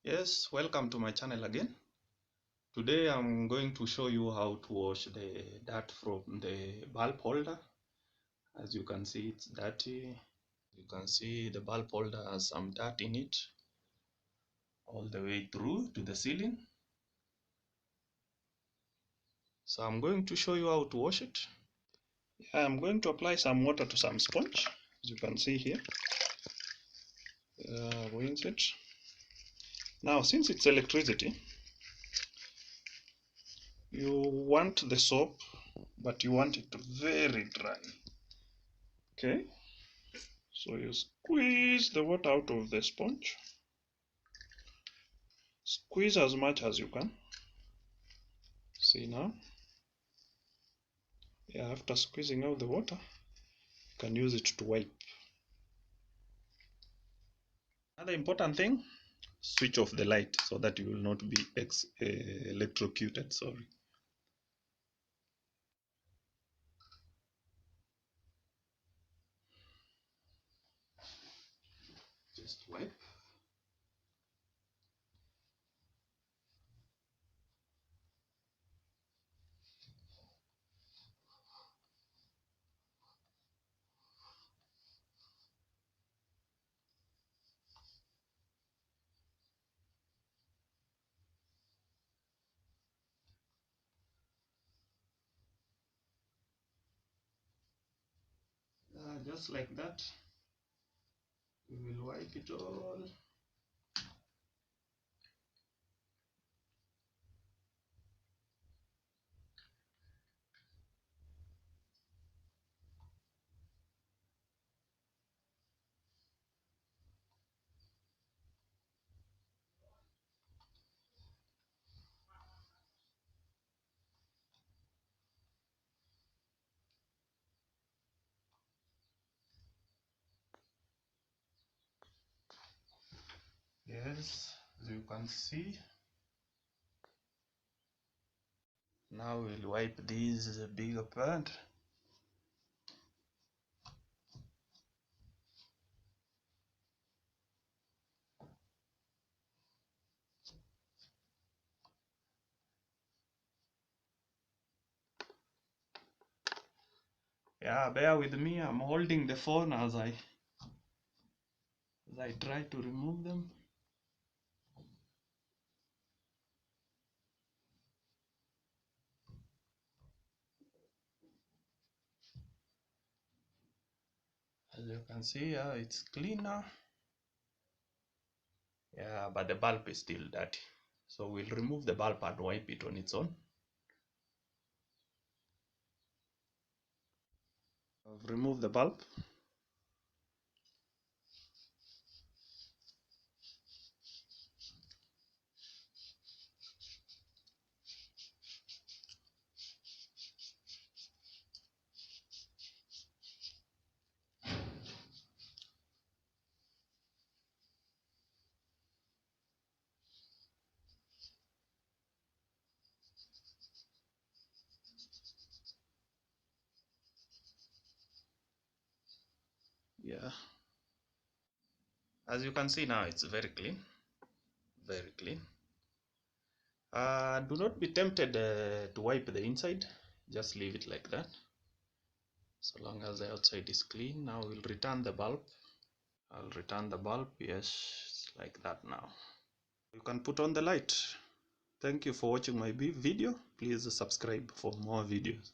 Yes, welcome to my channel again. Today I'm going to show you how to wash the dirt from the bulb holder. As you can see, it's dirty. You can see the bulb holder has some dirt in it all the way through to the ceiling. So I'm going to show you how to wash it. I'm going to apply some water to some sponge, as you can see here. Rinse it. Now, since it's electricity, you want the soap, but you want it very dry. Okay, so you squeeze the water out of the sponge. Squeeze as much as you can. See now? Yeah, after squeezing out the water, you can use it to wipe. Another important thing, switch off the light so that you will not be electrocuted. Sorry. Just wipe. Just like that. We will wipe it all. Yes, as you can see. Now we'll wipe this bigger part. Yeah, bear with me. I'm holding the phone as I try to remove them. As you can see, it's cleaner. Yeah, but the bulb is still dirty. So we'll remove the bulb and wipe it on its own. I've removed the bulb. Yeah. As you can see now, it's very clean. Very clean. Do not be tempted to wipe the inside. Just leave it like that. So long as the outside is clean. Now we'll return the bulb. I'll return the bulb. Yes, like that now. You can put on the light. Thank you for watching my video. Please subscribe for more videos.